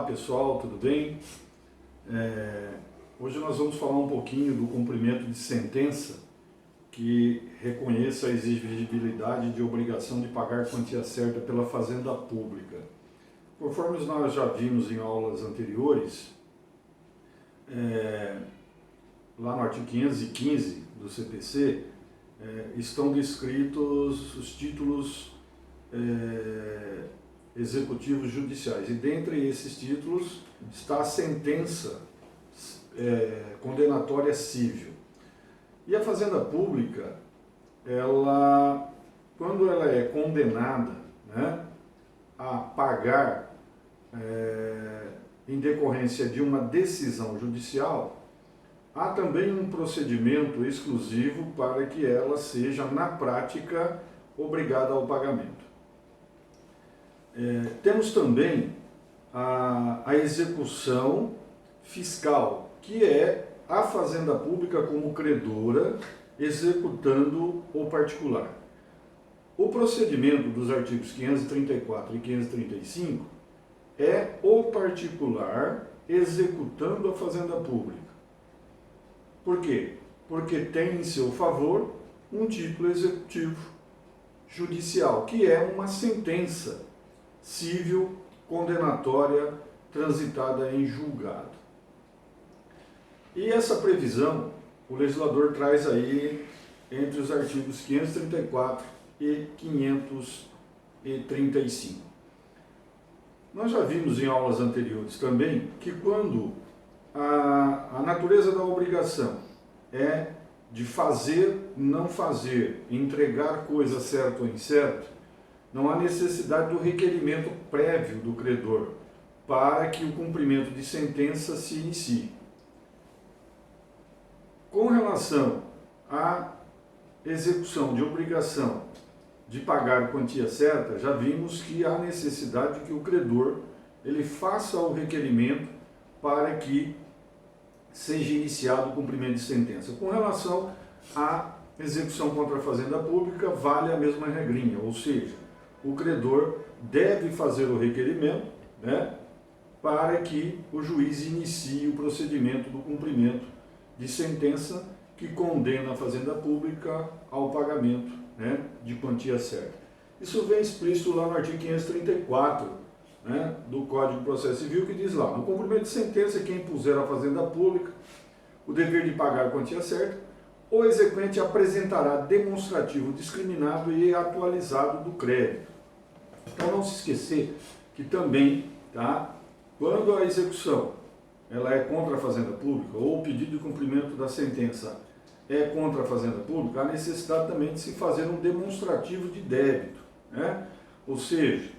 Olá pessoal, tudo bem? Hoje nós vamos falar um pouquinho do cumprimento de sentença que reconheça a exigibilidade de obrigação de pagar quantia certa pela fazenda pública. Conforme nós já vimos em aulas anteriores, lá no artigo 515 do CPC, estão descritos os títulos executivos judiciais, e dentre esses títulos está a sentença condenatória civil. E a fazenda pública, quando ela é condenada, né, a pagar em decorrência de uma decisão judicial, há também um procedimento exclusivo para que ela seja, na prática, obrigada ao pagamento. Temos também a execução fiscal, que é a fazenda pública como credora executando o particular. O procedimento dos artigos 534 e 535 é o particular executando a fazenda pública. Por quê? Porque tem em seu favor um título executivo judicial, que é uma sentença civil condenatória transitada em julgado. E essa previsão o legislador traz aí entre os artigos 534 e 535. Nós já vimos em aulas anteriores também que quando a natureza da obrigação é de fazer, não fazer, entregar coisa certa ou incerta, não há necessidade do requerimento prévio do credor para que o cumprimento de sentença se inicie. Com relação à execução de obrigação de pagar quantia certa, já vimos que há necessidade que o credor ele faça o requerimento para que seja iniciado o cumprimento de sentença. Com relação à execução contra a fazenda pública, vale a mesma regrinha, ou seja, o credor deve fazer o requerimento, né, para que o juiz inicie o procedimento do cumprimento de sentença que condena a fazenda pública ao pagamento, né, de quantia certa. Isso vem explícito lá no artigo 534, né, do Código de Processo Civil, que diz lá: no cumprimento de sentença, quem impuser à fazenda pública o dever de pagar a quantia certa, o exequente apresentará demonstrativo discriminado e atualizado do crédito. Então não se esquecer que também, tá, quando a execução ela é contra a fazenda pública, ou o pedido de cumprimento da sentença é contra a fazenda pública, há necessidade também de se fazer um demonstrativo de débito, né? Ou seja,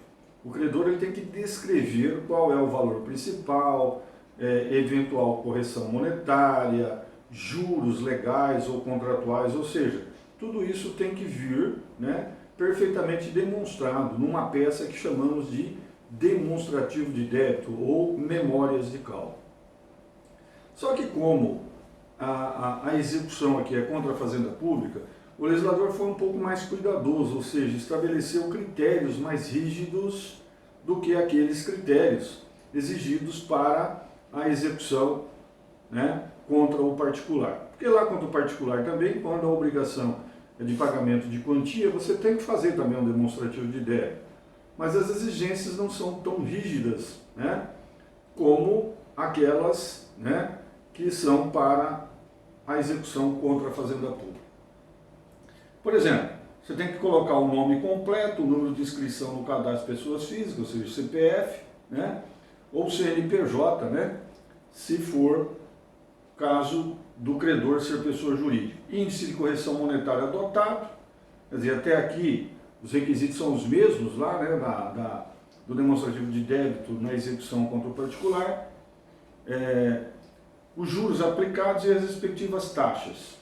o credor ele tem que descrever qual é o valor principal, eventual correção monetária, juros legais ou contratuais, ou seja, tudo isso tem que vir, né, perfeitamente demonstrado numa peça que chamamos de demonstrativo de débito ou memórias de cálculo. Só que como a execução aqui é contra a fazenda pública, o legislador foi um pouco mais cuidadoso, ou seja, estabeleceu critérios mais rígidos do que aqueles critérios exigidos para a execução, né, contra o particular. Porque lá contra o particular também, quando a obrigação é de pagamento de quantia, você tem que fazer também um demonstrativo de débito. Mas as exigências não são tão rígidas, né, como aquelas, né, que são para a execução contra a fazenda pública. Por exemplo, você tem que colocar o nome completo, o número de inscrição no cadastro de pessoas físicas, ou seja, CPF, né, ou CNPJ, né, se for caso do credor ser pessoa jurídica. Índice de correção monetária adotado, quer dizer, até aqui os requisitos são os mesmos lá, né, do demonstrativo de débito na execução contra o particular, os juros aplicados e as respectivas taxas,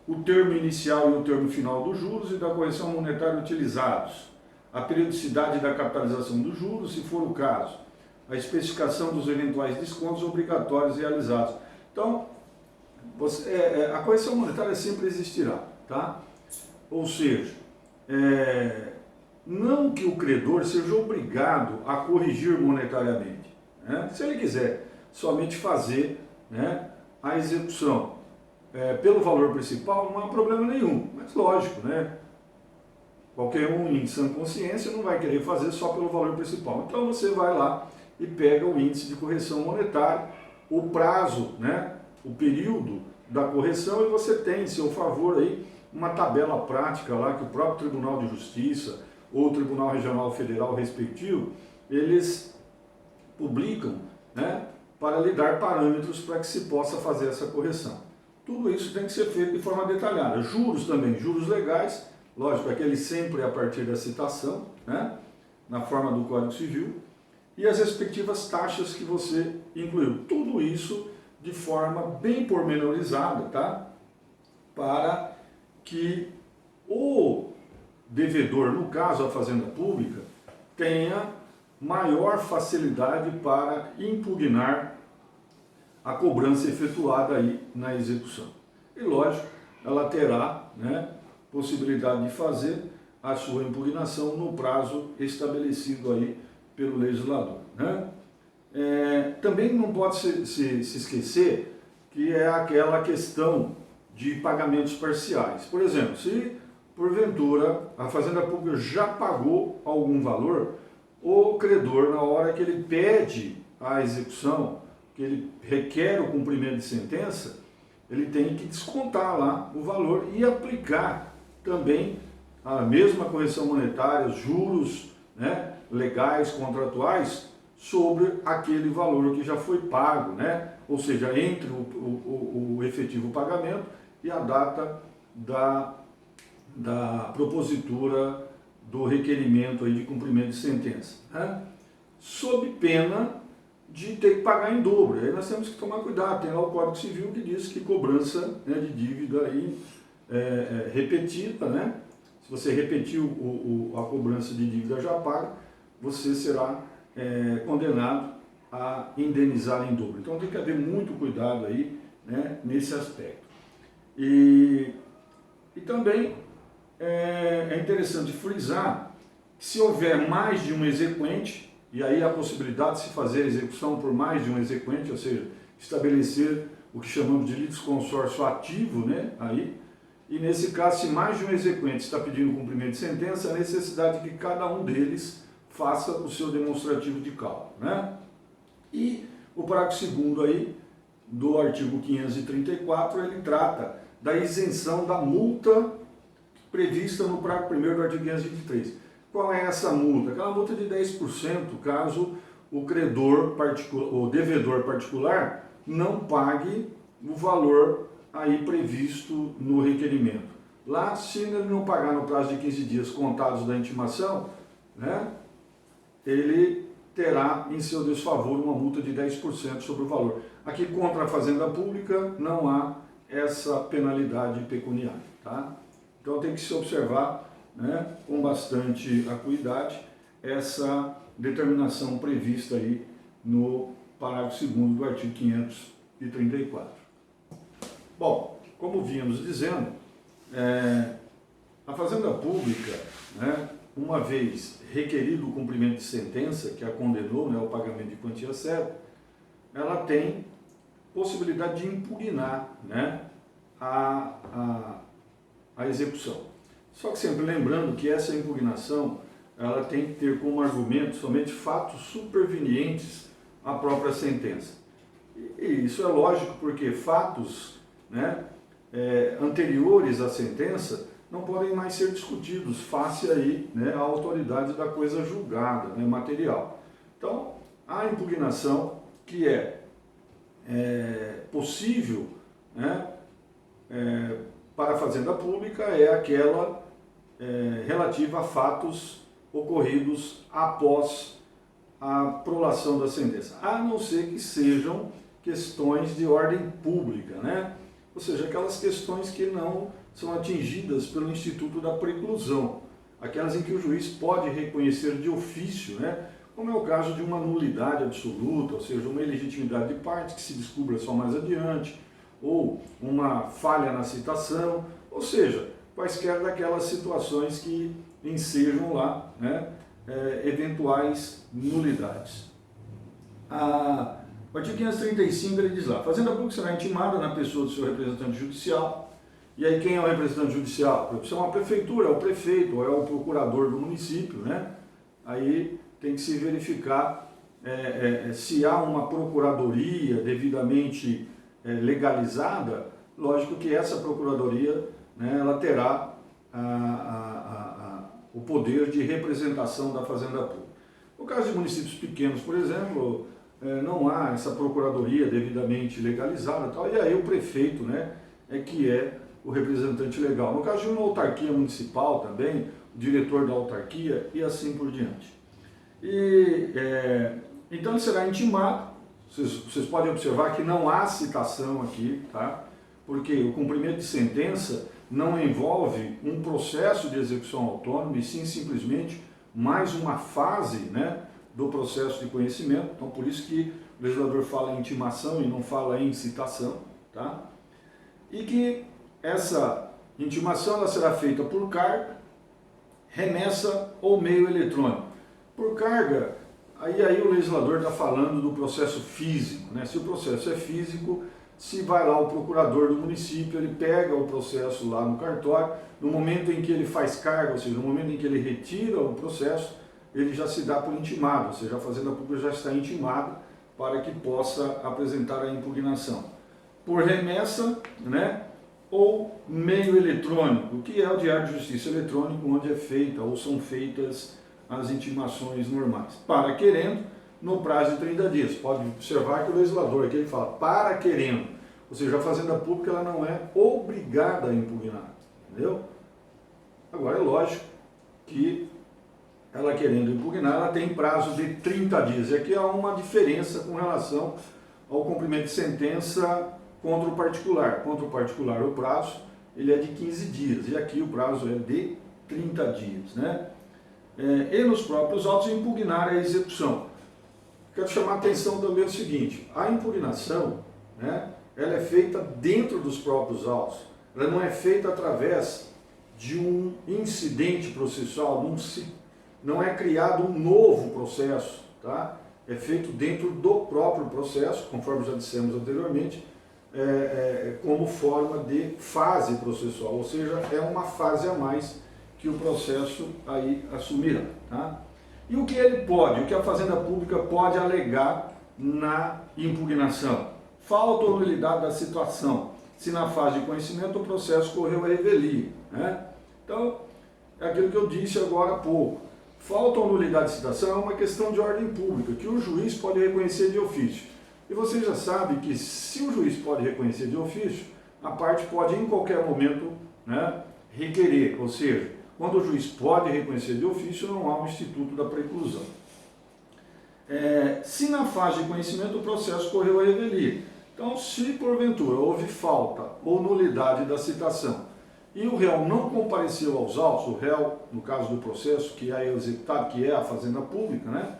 o termo inicial e o termo final dos juros e da correção monetária utilizados, a periodicidade da capitalização dos juros, se for o caso, a especificação dos eventuais descontos obrigatórios realizados. Então, a correção monetária sempre existirá, tá? Ou seja, não que o credor seja obrigado a corrigir monetariamente, né? Se ele quiser somente fazer, né, a execução pelo valor principal, não há problema nenhum, mas lógico, né? Qualquer um em sã consciência não vai querer fazer só pelo valor principal. Então você vai lá e pega o índice de correção monetária, o prazo, né, o período da correção, e você tem em seu favor aí uma tabela prática lá que o próprio Tribunal de Justiça ou o Tribunal Regional Federal respectivo, eles publicam, né, para lhe dar parâmetros para que se possa fazer essa correção. Tudo isso tem que ser feito de forma detalhada. Juros também, juros legais, lógico, aquele sempre a partir da citação, né, na forma do Código Civil, e as respectivas taxas que você incluiu. Tudo isso de forma bem pormenorizada, tá? Para que o devedor, no caso a Fazenda Pública, tenha maior facilidade para impugnar a cobrança efetuada aí na execução. E lógico, ela terá, né, possibilidade de fazer a sua impugnação no prazo estabelecido aí pelo legislador, né? Também não pode se esquecer que é aquela questão de pagamentos parciais. Por exemplo, se porventura a Fazenda Pública já pagou algum valor, o credor, na hora que ele pede a execução, que ele requer o cumprimento de sentença, ele tem que descontar lá o valor e aplicar também a mesma correção monetária, os juros, né, legais, contratuais, sobre aquele valor que já foi pago, né? Ou seja, entre o efetivo pagamento e a data da propositura do requerimento aí de cumprimento de sentença, né? Sob pena de ter que pagar em dobro. Aí nós temos que tomar cuidado, tem lá o Código Civil que diz que cobrança, né, de dívida aí, repetida, né? Se você repetir a cobrança de dívida já paga, você será condenado a indenizar em dobro. Então tem que haver muito cuidado aí, né, nesse aspecto. E também é interessante frisar que se houver mais de um exequente, e aí a possibilidade de se fazer execução por mais de um exequente, ou seja, estabelecer o que chamamos de litisconsórcio ativo, né, aí, e nesse caso, se mais de um exequente está pedindo cumprimento de sentença, a necessidade de que cada um deles faça o seu demonstrativo de cálculo, né? E o parágrafo 2º aí, do artigo 534, ele trata da isenção da multa prevista no parágrafo 1º do artigo 523. Qual é essa multa? Aquela multa de 10% caso o credor particular, o devedor particular, não pague o valor aí previsto no requerimento. Lá, se ele não pagar no prazo de 15 dias contados da intimação, né, ele terá em seu desfavor uma multa de 10% sobre o valor. Aqui contra a Fazenda Pública não há essa penalidade pecuniária, tá? Então tem que se observar, né, com bastante acuidade essa determinação prevista aí no parágrafo 2º do artigo 534. Bom, como vínhamos dizendo, a Fazenda Pública, né, uma vez requerido o cumprimento de sentença, que a condenou, né, ao pagamento de quantia certa, ela tem possibilidade de impugnar, né, a execução. Só que sempre lembrando que essa impugnação ela tem que ter como argumento somente fatos supervenientes à própria sentença. E isso é lógico porque fatos, né, anteriores à sentença não podem mais ser discutidos face aí, né, à autoridade da coisa julgada, né, material. Então, a impugnação que é possível, né, para a Fazenda Pública é aquela relativa a fatos ocorridos após a prolação da sentença, a não ser que sejam questões de ordem pública, né? Ou seja, aquelas questões que não são atingidas pelo Instituto da Preclusão, aquelas em que o juiz pode reconhecer de ofício, né? Como é o caso de uma nulidade absoluta, ou seja, uma ilegitimidade de parte que se descubra só mais adiante, ou uma falha na citação, ou seja, quaisquer daquelas situações que ensejam lá, né, eventuais nulidades. O artigo 535 ele diz lá, a Fazenda Pública será intimada na pessoa do seu representante judicial. E aí quem é o representante judicial? Se é uma prefeitura, é o prefeito, ou é o procurador do município, né? Aí tem que se verificar se há uma procuradoria devidamente legalizada. Lógico que essa procuradoria, né, ela terá o poder de representação da Fazenda Pública. No caso de municípios pequenos, por exemplo, não há essa procuradoria devidamente legalizada, tal, e aí o prefeito, né, que é o representante legal. No caso de uma autarquia municipal também, o diretor da autarquia e assim por diante. Então ele será intimado. Vocês podem observar que não há citação aqui, tá? Porque o cumprimento de sentença não envolve um processo de execução autônoma, e sim simplesmente mais uma fase, né, do processo de conhecimento. Então por isso que o legislador fala em intimação e não fala em citação, tá? E que essa intimação ela será feita por carga, remessa ou meio eletrônico. Por carga, aí o legislador está falando do processo físico, né? Se o processo é físico, se vai lá o procurador do município, ele pega o processo lá no cartório, no momento em que ele faz carga, ou seja, no momento em que ele retira o processo, ele já se dá por intimado, ou seja, a Fazenda Pública já está intimada para que possa apresentar a impugnação. Por remessa, né, ou meio eletrônico, que é o Diário de Justiça eletrônico, onde é feita ou são feitas as intimações normais. Para querendo, no prazo de 30 dias. Pode observar que o legislador aqui ele fala para querendo, ou seja, a Fazenda Pública ela não é obrigada a impugnar, entendeu? Agora é lógico que ela querendo impugnar, ela tem prazo de 30 dias. E aqui há uma diferença com relação ao cumprimento de sentença contra o particular. Contra o particular o prazo ele é de 15 dias e aqui o prazo é de 30 dias, né? E nos próprios autos impugnar a execução. Quero chamar a atenção também o seguinte, a impugnação, né, ela é feita dentro dos próprios autos, ela não é feita através de um incidente processual, não é criado um novo processo, tá? É feito dentro do próprio processo, conforme já dissemos anteriormente, como forma de fase processual, ou seja, é uma fase a mais que o processo aí assumirá, tá? E o que ele pode, o que a Fazenda Pública pode alegar na impugnação? Falta ou nulidade da situação, se na fase de conhecimento o processo correu a revelia, né? Então, é aquilo que eu disse agora há pouco. Falta ou nulidade de citação é uma questão de ordem pública, que o juiz pode reconhecer de ofício. E você já sabe que se o juiz pode reconhecer de ofício, a parte pode em qualquer momento, né, requerer, ou seja, quando o juiz pode reconhecer de ofício, não há o instituto da preclusão. Se na fase de conhecimento o processo correu a revelia, então se porventura houve falta ou nulidade da citação e o réu não compareceu aos autos, o réu, no caso do processo que é executado, que é a Fazenda Pública, né,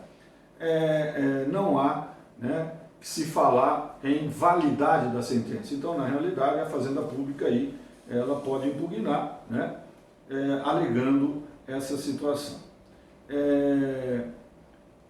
não há, né, que se falar em validade da sentença. Então, na realidade, a Fazenda Pública aí, ela pode impugnar, né, alegando essa situação.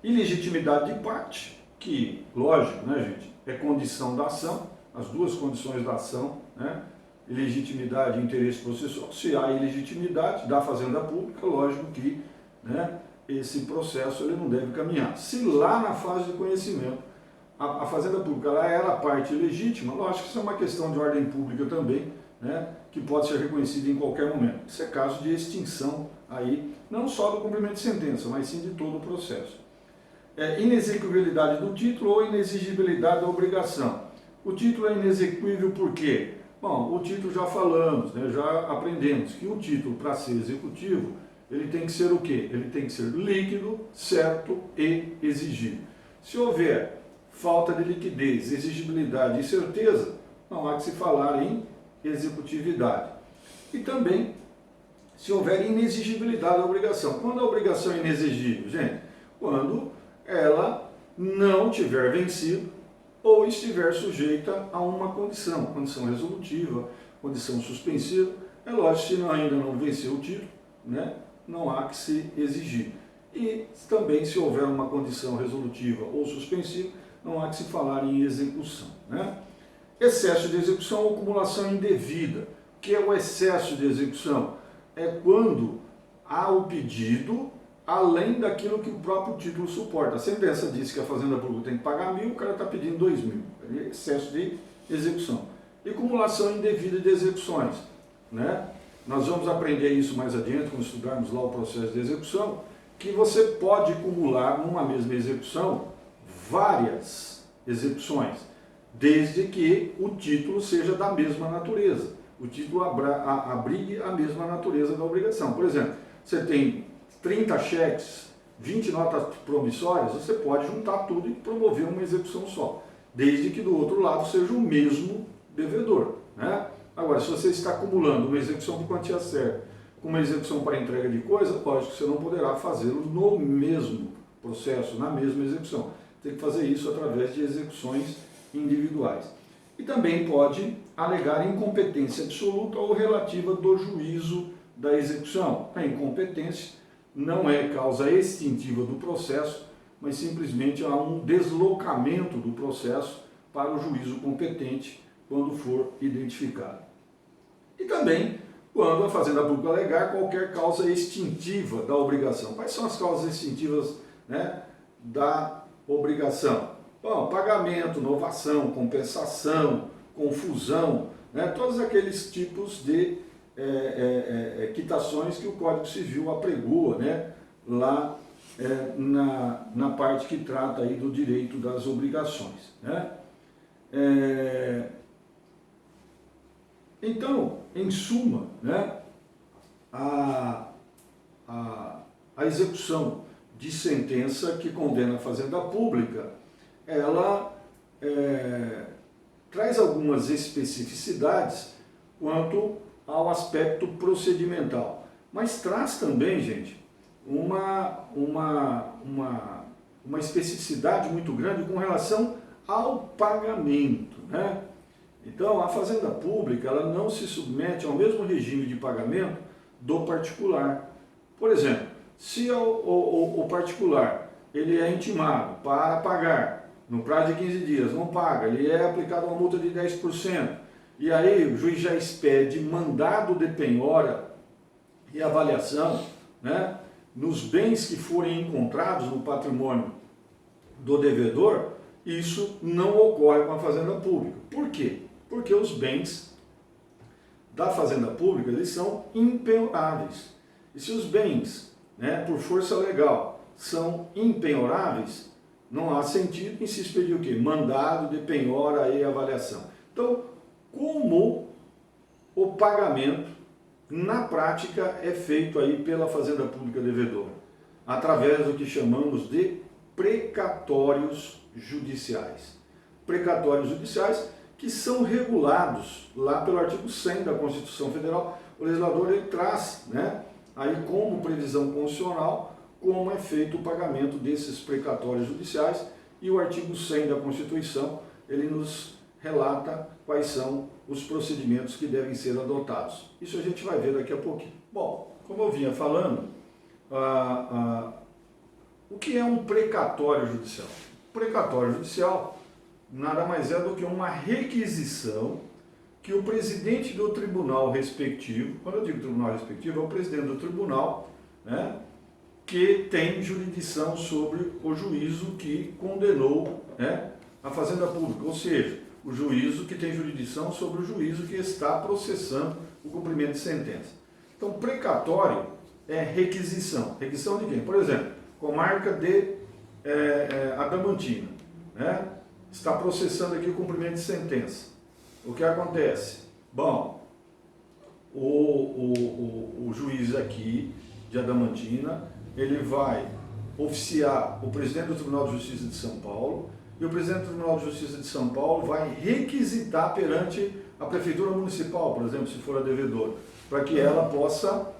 Ilegitimidade de parte, que, lógico, né, gente, é condição da ação, as duas condições da ação, né, ilegitimidade e interesse processual. Se há ilegitimidade da Fazenda Pública, lógico que, né, esse processo ele não deve caminhar. Se lá na fase de conhecimento a Fazenda Pública ela era a parte legítima, lógico que isso é uma questão de ordem pública também, né, que pode ser reconhecida em qualquer momento. Isso é caso de extinção aí, não só do cumprimento de sentença, mas sim de todo o processo. Inexequibilidade do título ou inexigibilidade da obrigação. O título é inexequível por quê? Bom, o título já falamos, né, já aprendemos que o título para ser executivo, ele tem que ser o quê? Ele tem que ser líquido, certo e exigível. Se houver falta de liquidez, exigibilidade e certeza, não há que se falar em executividade. E também, se houver inexigibilidade da obrigação. Quando a obrigação é inexigível? Gente, quando ela não tiver vencido ou estiver sujeita a uma condição resolutiva, condição suspensiva. É lógico, se ainda não venceu o título, né, não há que se exigir. E também, se houver uma condição resolutiva ou suspensiva, não há que se falar em execução, né? Excesso de execução ou acumulação indevida. O que é o excesso de execução? É quando há o pedido além daquilo que o próprio título suporta. A sentença diz que a Fazenda Pública tem que pagar 1.000, o cara está pedindo 2.000. É excesso de execução. E acumulação indevida de execuções, né? Nós vamos aprender isso mais adiante, quando estudarmos lá o processo de execução, que você pode acumular numa mesma execução várias execuções, desde que o título seja da mesma natureza. O título abrigue a mesma natureza da obrigação. Por exemplo, você tem 30 cheques, 20 notas promissórias, você pode juntar tudo e promover uma execução só, desde que do outro lado seja o mesmo devedor, né? Agora, se você está acumulando uma execução de quantia certa com uma execução para entrega de coisa, lógico que você não poderá fazê-lo no mesmo processo, na mesma execução. Tem que fazer isso através de execuções individuais. E também pode alegar incompetência absoluta ou relativa do juízo da execução. A incompetência não é causa extintiva do processo, mas simplesmente há um deslocamento do processo para o juízo competente quando for identificado. E também quando a Fazenda Pública alegar qualquer causa extintiva da obrigação. Quais são as causas extintivas, né, da obrigação? Bom, pagamento, novação, compensação, confusão, né, todos aqueles tipos de quitações que o Código Civil apregoa, né, lá na parte que trata aí do direito das obrigações, né? Então, em suma, né, a execução de sentença que condena a Fazenda Pública, ela traz algumas especificidades quanto ao aspecto procedimental, mas traz também, gente, uma especificidade muito grande com relação ao pagamento, né? Então, a Fazenda Pública ela não se submete ao mesmo regime de pagamento do particular. Por exemplo, se o particular ele é intimado para pagar no prazo de 15 dias, não paga, ele é aplicado uma multa de 10%, e aí o juiz já expede mandado de penhora e avaliação, né, nos bens que forem encontrados no patrimônio do devedor, isso não ocorre com a Fazenda Pública. Por quê? Porque os bens da Fazenda Pública eles são impenhoráveis. E se os bens, né, por força legal, são impenhoráveis, não há sentido em se expedir o quê? Mandado de penhora e avaliação. Então, como o pagamento, na prática, é feito aí pela Fazenda Pública devedora? Através do que chamamos de precatórios judiciais. Precatórios judiciais que são regulados lá pelo artigo 100 da Constituição Federal. O legislador ele traz, né, aí como previsão constitucional como é feito o pagamento desses precatórios judiciais, e o artigo 100 da Constituição ele nos relata quais são os procedimentos que devem ser adotados. Isso a gente vai ver daqui a pouquinho. Bom, como eu vinha falando, o que é um precatório judicial? Precatório judicial nada mais é do que uma requisição que o presidente do tribunal respectivo, quando eu digo tribunal respectivo, é o presidente do tribunal, né, que tem jurisdição sobre o juízo que condenou, né, a Fazenda Pública, ou seja, o juízo que tem jurisdição sobre o juízo que está processando o cumprimento de sentença. Então, precatório é requisição. Requisição de quem? Por exemplo, comarca de Adamantina, né? Está processando aqui o cumprimento de sentença. O que acontece? Bom, o juiz aqui de Adamantina, ele vai oficiar o presidente do Tribunal de Justiça de São Paulo, e o presidente do Tribunal de Justiça de São Paulo vai requisitar perante a Prefeitura Municipal, por exemplo, se for a devedora, para que ela possa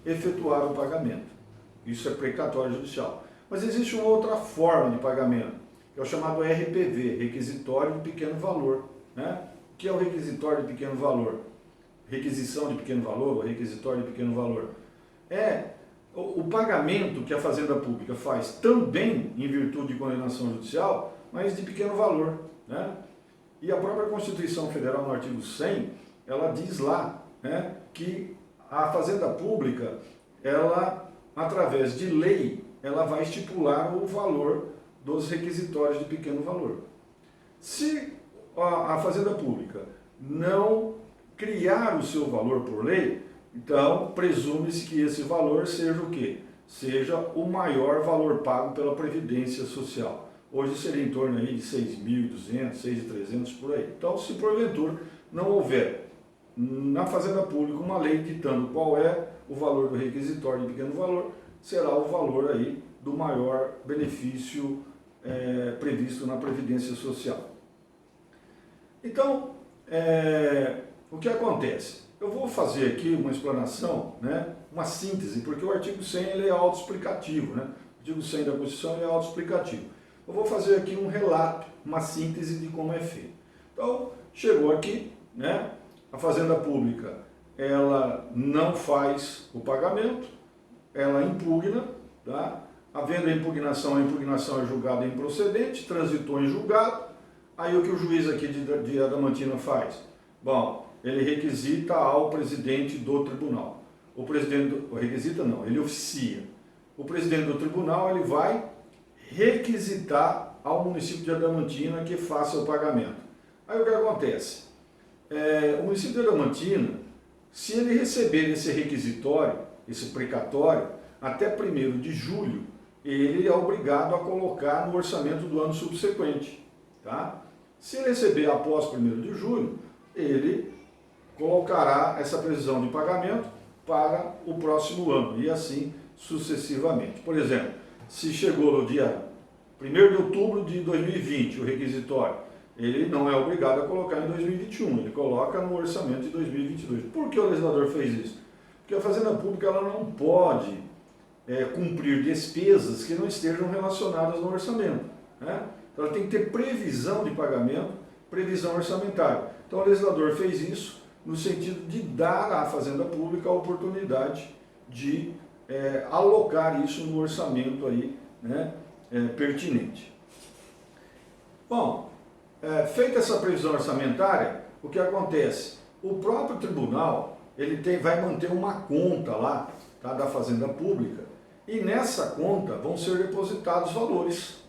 efetuar o pagamento. Isso é precatório judicial. Mas existe uma outra forma de pagamento, que é o chamado RPV, Requisitório de Pequeno Valor, né? O que é o requisitório de pequeno valor? Requisição de pequeno valor, ou requisitório de pequeno valor? É o pagamento que a Fazenda Pública faz também em virtude de condenação judicial mas de pequeno valor, né? E a própria Constituição Federal, no artigo 100, ela diz lá, né, que a Fazenda Pública, ela, através de lei, ela vai estipular o valor dos requisitórios de pequeno valor. Se a Fazenda Pública não criar o seu valor por lei, então presume-se que esse valor seja o quê? Seja o maior valor pago pela Previdência Social. Hoje seria em torno aí de 6.200, 6.300 por aí. Então, se porventura não houver na Fazenda Pública uma lei ditando qual é o valor do requisitório de pequeno valor, será o valor aí do maior benefício previsto na Previdência Social. Então, o que acontece? Eu vou fazer aqui uma explanação, né, uma síntese, porque o artigo 100 ele é autoexplicativo, né? O artigo 100 da Constituição ele é autoexplicativo. Eu vou fazer aqui um relato, uma síntese de como é feito. Então, chegou aqui, né, a Fazenda Pública, ela não faz o pagamento, ela impugna, tá? Havendo a impugnação é julgada improcedente, transitou em julgado, aí o que o juiz aqui de Adamantina faz? Bom, ele requisita ao presidente do tribunal. O presidente, requisita não, ele oficia. O presidente do tribunal, ele vai requisitar ao município de Adamantina que faça o pagamento. Aí o que acontece? O município de Adamantina, se ele receber esse requisitório, esse precatório, até 1º de julho, ele é obrigado a colocar no orçamento do ano subsequente. Tá? Se ele receber após 1º de julho, ele colocará essa previsão de pagamento para o próximo ano e assim sucessivamente. Por exemplo, se chegou no dia 1º de outubro de 2020 o requisitório, ele não é obrigado a colocar em 2021, ele coloca no orçamento de 2022. Por que o legislador fez isso? Porque a Fazenda Pública ela não pode cumprir despesas que não estejam relacionadas no orçamento, né? Então ela tem que ter previsão de pagamento, previsão orçamentária. Então o legislador fez isso no sentido de dar à Fazenda Pública a oportunidade de alocar isso no orçamento aí, né, pertinente. Bom, feita essa previsão orçamentária, o que acontece? O próprio tribunal ele vai manter uma conta lá, tá, da Fazenda Pública, e nessa conta vão ser depositados valores.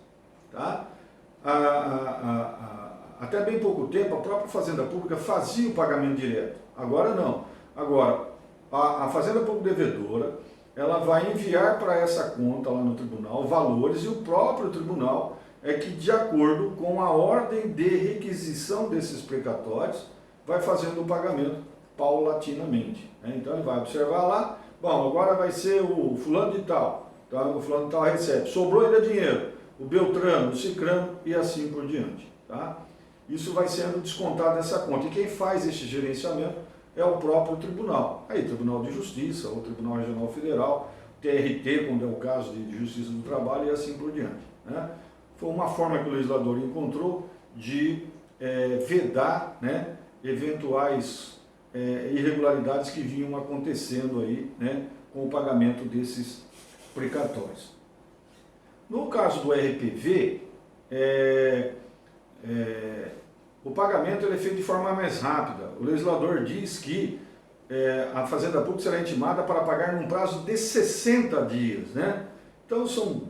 Tá? Até bem pouco tempo, a própria Fazenda Pública fazia o pagamento direto. Agora não. Agora, a Fazenda Pública devedora, ela vai enviar para essa conta lá no tribunal valores e o próprio tribunal é que, de acordo com a ordem de requisição desses precatórios, vai fazendo o pagamento paulatinamente. Né? Então, ele vai observar lá, bom, agora vai ser o fulano de tal, tá? O fulano de tal recebe, sobrou ainda dinheiro, o Beltrano, o Cicrano e assim por diante. Tá? Isso vai sendo descontado dessa conta. E quem faz esse gerenciamento é o próprio tribunal. Aí, Tribunal de Justiça, ou Tribunal Regional Federal, TRT, quando é o caso de Justiça do Trabalho, e assim por diante. Né? Foi uma forma que o legislador encontrou de vedar, né, eventuais irregularidades que vinham acontecendo aí, né, com o pagamento desses precatórios. No caso do RPV, o pagamento ele é feito de forma mais rápida. O legislador diz que a Fazenda Pública será intimada para pagar num prazo de 60 dias. Né? Então são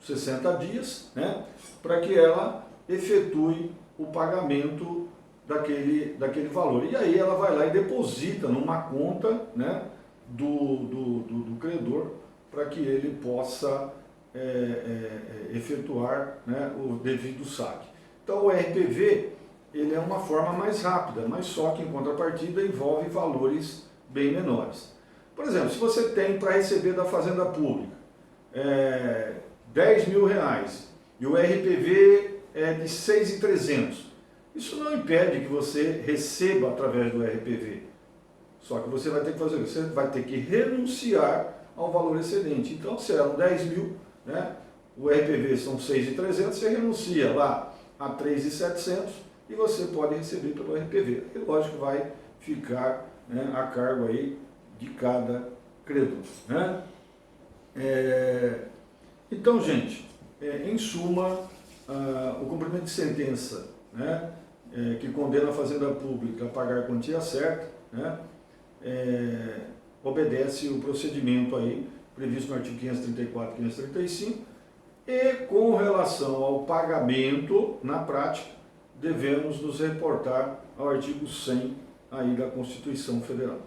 60 dias, né, para que ela efetue o pagamento daquele valor. E aí ela vai lá e deposita numa conta, né, do credor para que ele possa efetuar, né, o devido saque. Então o RPV ele é uma forma mais rápida, mas só que em contrapartida envolve valores bem menores. Por exemplo, se você tem para receber da Fazenda Pública R$10.000 e o RPV é de 6.300, isso não impede que você receba através do RPV. Só que você vai ter que fazer isso, você vai ter que renunciar ao valor excedente. Então, se eram 10.000, né, o RPV são 6.300, você renuncia lá a 3.700 e você pode receber pelo RPV. E lógico vai ficar, né, a cargo aí de cada credor. Né? Então, gente, em suma, o cumprimento de sentença, né, que condena a fazenda pública a pagar a quantia certa, né, obedece o procedimento aí previsto no artigo 534 e 535, e com relação ao pagamento, na prática, devemos nos reportar ao artigo 100 aí da Constituição Federal.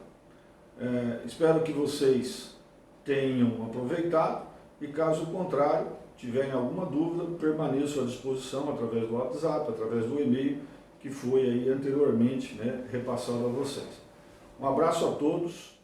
Espero que vocês tenham aproveitado e, caso contrário, tiverem alguma dúvida, permaneço à disposição através do WhatsApp, através do e-mail que foi aí anteriormente, né, repassado a vocês. Um abraço a todos.